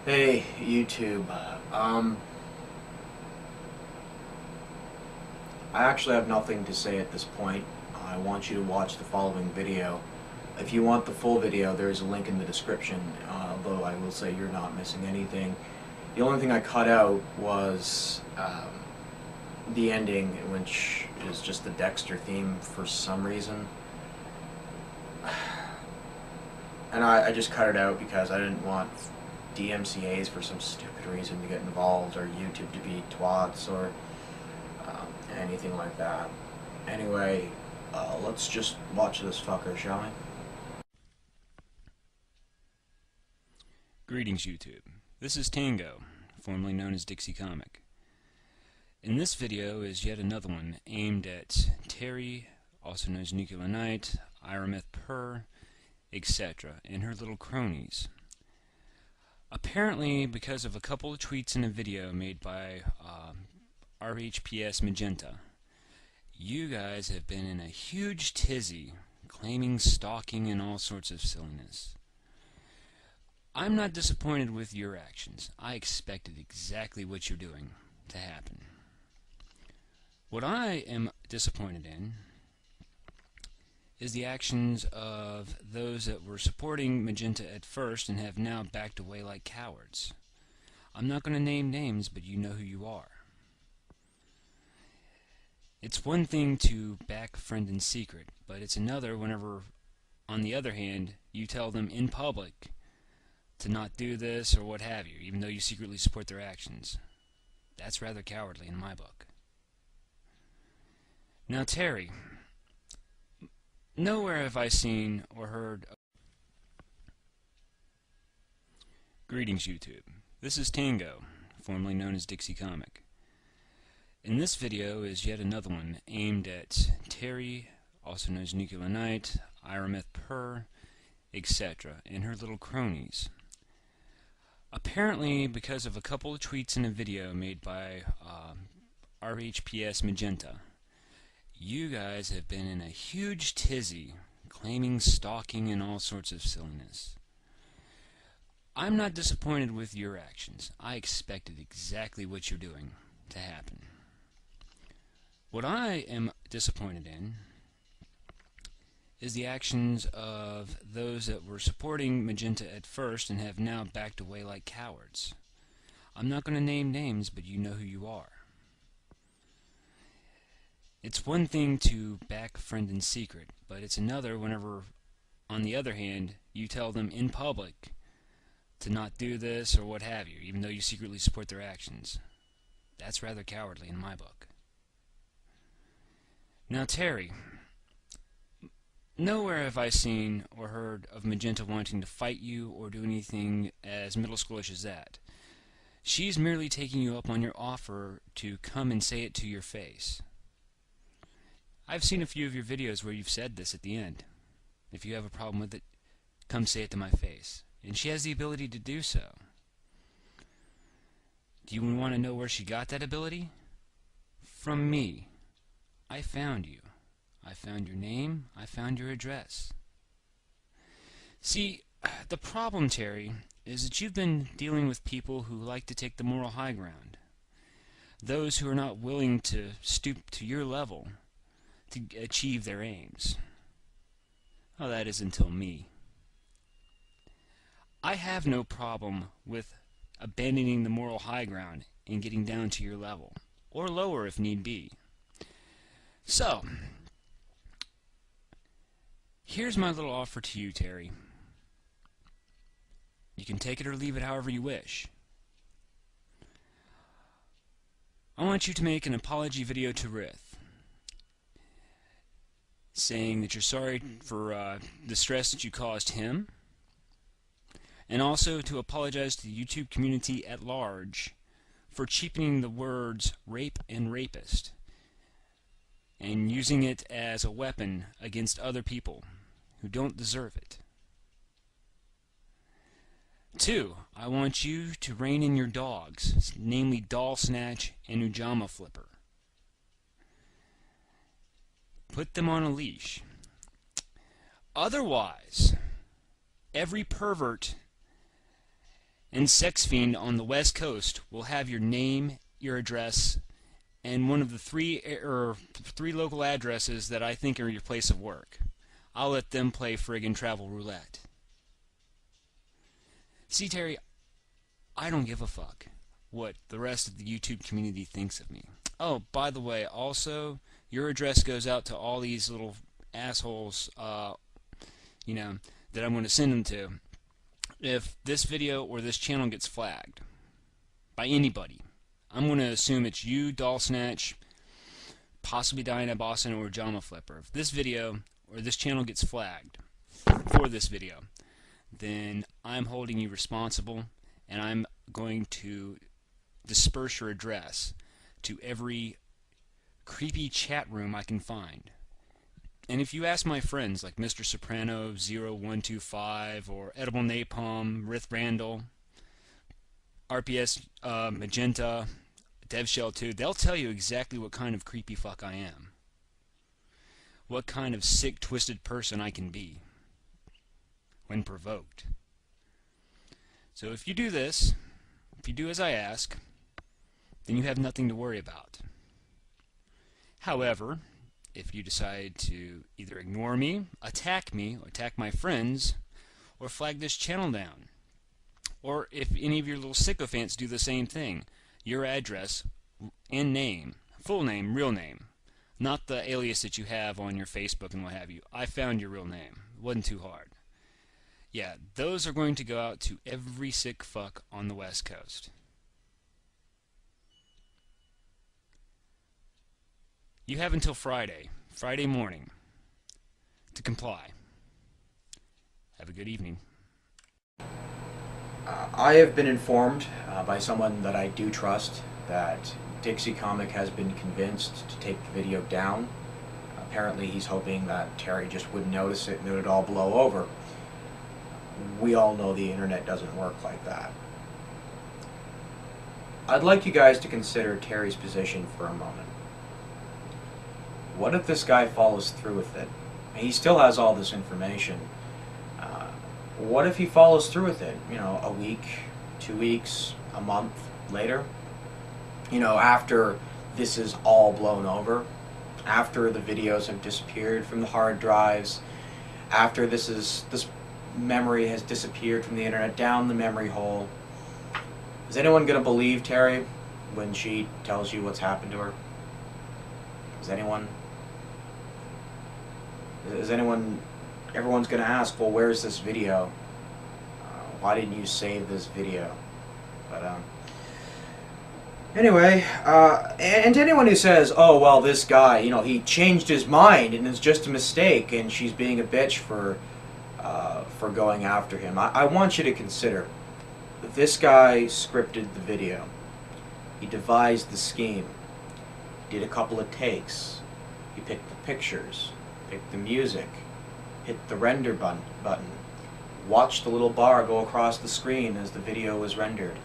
Hey, YouTube. I actually have nothing to say at this point. I want you to watch the following video. If you want the full video, there is a link in the description, although I will say you're not missing anything. The only thing I cut out was the ending, which is just the Dexter theme for some reason. And I just cut it out because I didn't want DMCAs for some stupid reason to get involved, or YouTube to be twats, or anything like that. Anyway, let's just watch this fucker, shall we? Greetings, YouTube. This is Tango, formerly known as DixieComic. In this video is yet another one aimed at Terry, also known as Nuclear Knight, Irameth Purr, etc., and her little cronies. Apparently, because of a couple of tweets in a video made by RHPS Magenta, you guys have been in a huge tizzy, claiming stalking and all sorts of silliness. I'm not disappointed with your actions. I expected exactly what you're doing to happen. What I am disappointed in is the actions of those that were supporting Magenta at first and have now backed away like cowards. I'm not going to name names, but you know who you are. It's one thing to back a friend in secret, but it's another whenever, on the other hand, you tell them in public to not do this or what have you, even though you secretly support their actions. That's rather cowardly in my book. Now, Terry, nowhere have I seen or heard of... Greetings, YouTube. This is Tango, formerly known as DixieComic. In this video is yet another one aimed at Terry, also known as Nuclear Knight, Irameth Purr, etc., and her little cronies. Apparently, because of a couple of tweets in a video made by RHPS Magenta, you guys have been in a huge tizzy, claiming stalking and all sorts of silliness. I'm not disappointed with your actions. I expected exactly what you're doing to happen. What I am disappointed in is the actions of those that were supporting Magenta at first and have now backed away like cowards. I'm not going to name names, but you know who you are. It's one thing to back a friend in secret, but it's another whenever, on the other hand, you tell them in public to not do this or what have you, even though you secretly support their actions. That's rather cowardly in my book. Now, Terry, nowhere have I seen or heard of Magenta wanting to fight you or do anything as middle schoolish as that. She's merely taking you up on your offer to come and say it to your face. I've seen a few of your videos where you've said this at the end. If you have a problem with it, come say it to my face. And she has the ability to do so. Do you want to know where she got that ability? From me. I found you. I found your name. I found your address. See, the problem, Terry, is that you've been dealing with people who like to take the moral high ground. Those who are not willing to stoop to your level to achieve their aims. Well, that is until me. I have no problem with abandoning the moral high ground and getting down to your level, or lower if need be. So, here's my little offer to you, Terry. You can take it or leave it however you wish. I want you to make an apology video to Rith, saying that you're sorry for the stress that you caused him, and also to apologize to the YouTube community at large for cheapening the words rape and rapist and using it as a weapon against other people who don't deserve it. 2, I want you to rein in your dogs, namely Doll Snatch and Ujama Flipper. Put them on a leash. Otherwise, every pervert and Sex Fiend on the West Coast will have your name, your address, and one of the three local addresses that I think are your place of work. I'll let them play friggin' travel roulette. See, Terry, I don't give a fuck what the rest of the YouTube community thinks of me. Oh, by the way, also, your address goes out to all these little assholes, that I'm going to send them to. If this video or this channel gets flagged by anybody, I'm going to assume it's you, Doll Snatch, possibly Diana Boston, or Jama Flipper. If this video or this channel gets flagged for this video, then I'm holding you responsible, and I'm going to disperse your address to every creepy chat room I can find. And if you ask my friends like Mr. Soprano 0125 or Edible Napalm, Rith Randall, RPS Magenta, DevShell2, they'll tell you exactly what kind of creepy fuck I am. What kind of sick, twisted person I can be when provoked. So if you do this, if you do as I ask, then you have nothing to worry about. However, if you decide to either ignore me, or attack my friends, or flag this channel down, or if any of your little sycophants do the same thing, your address and name, full name, real name, not the alias that you have on your Facebook and what have you. I found your real name. It wasn't too hard. Yeah, those are going to go out to every sick fuck on the West Coast. You have until Friday morning, to comply. Have a good evening. I have been informed by someone that I do trust that DixieComic has been convinced to take the video down. Apparently he's hoping that Terry just wouldn't notice it and it would all blow over. We all know the internet doesn't work like that. I'd like you guys to consider Terry's position for a moment. What if this guy follows through with it? He still has all this information. What if he follows through with it? A week, 2 weeks, a month later? After this is all blown over, after the videos have disappeared from the hard drives, after this memory has disappeared from the internet down the memory hole, is anyone going to believe Terry when she tells you what's happened to her? Everyone's going to ask, well, where's this video? Why didn't you save this video? But, anyway, and anyone who says, oh, well, this guy, he changed his mind and it's just a mistake and she's being a bitch for going after him, I want you to consider, this guy scripted the video. He devised the scheme. He did a couple of takes. He picked the pictures, picked the music, hit the render button, watched the little bar go across the screen as the video was rendered.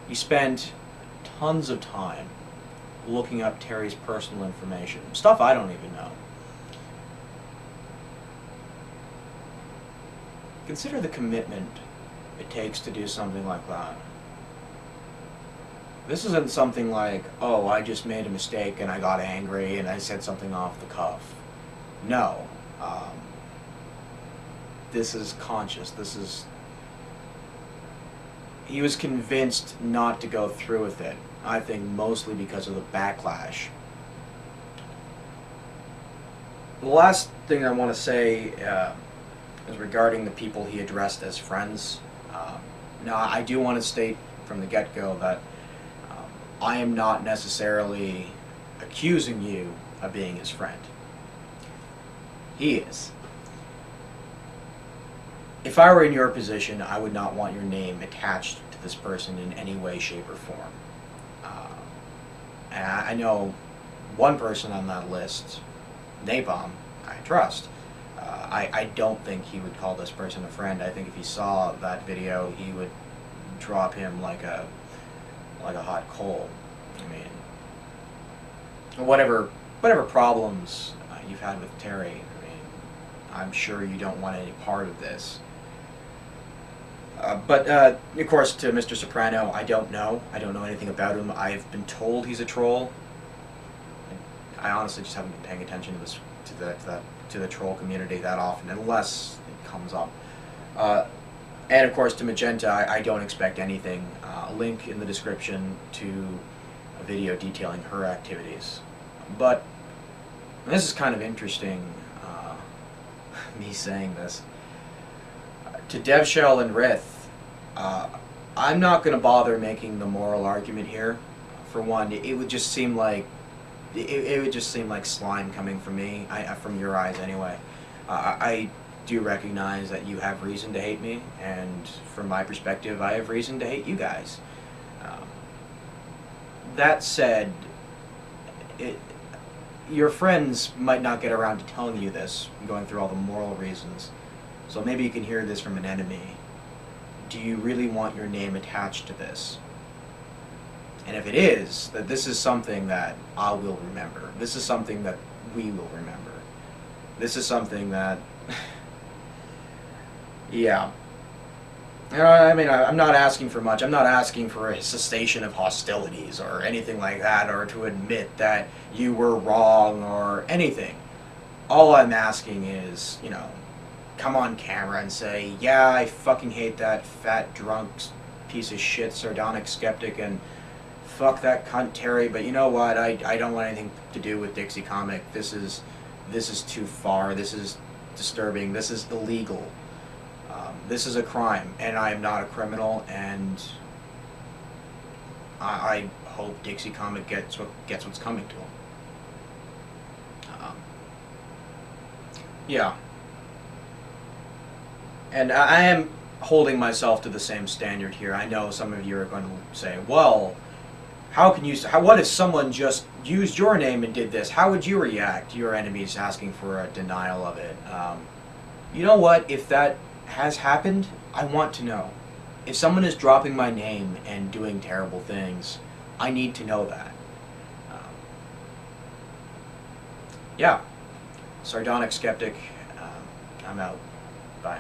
He spent tons of time looking up Terry's personal information, stuff I don't even know. Consider the commitment it takes to do something like that. This isn't something like, oh, I just made a mistake and I got angry and I said something off the cuff. No. This is conscious. He was convinced not to go through with it. I think mostly because of the backlash. The last thing I want to say is regarding the people he addressed as friends. Now, I do want to state from the get-go that I am not necessarily accusing you of being his friend. He is. If I were in your position, I would not want your name attached to this person in any way, shape, or form. And I know one person on that list, Napalm, I trust. I don't think he would call this person a friend. I think if he saw that video, he would drop him like a hot coal. I mean, whatever problems you've had with Terry, I mean, I'm sure you don't want any part of this. But of course, to Mr. Soprano, I don't know. I don't know anything about him. I've been told he's a troll. I honestly just haven't been paying attention to this, to the troll community that often, unless it comes up. And of course, to Magenta, I don't expect anything. A link in the description to a video detailing her activities. But this is kind of interesting. Me saying this. To DevShell and Rith, I'm not going to bother making the moral argument here. For one, it would just seem like it would just seem like slime coming from me, from your eyes anyway. I do recognize that you have reason to hate me, and from my perspective, I have reason to hate you guys. That said, your friends might not get around to telling you this, going through all the moral reasons. So maybe you can hear this from an enemy. Do you really want your name attached to this? And if it is, that this is something that I will remember. This is something that we will remember. This is something that... yeah. I mean, I'm not asking for much. I'm not asking for a cessation of hostilities or anything like that, or to admit that you were wrong or anything. All I'm asking is, you know, come on camera and say, yeah, I fucking hate that fat, drunk piece of shit, sardonic skeptic, and fuck that cunt Terry, but you know what, I don't want anything to do with DixieComic. This is too far. This is disturbing. This is illegal. This is a crime, and I am not a criminal, and I hope DixieComic gets what's coming to him. Yeah. And I am holding myself to the same standard here. I know some of you are going to say, well, what if someone just used your name and did this? How would you react? Your enemies asking for a denial of it. You know what? If that has happened, I want to know. If someone is dropping my name and doing terrible things, I need to know that. Yeah. Sardonic skeptic. I'm out. Bye.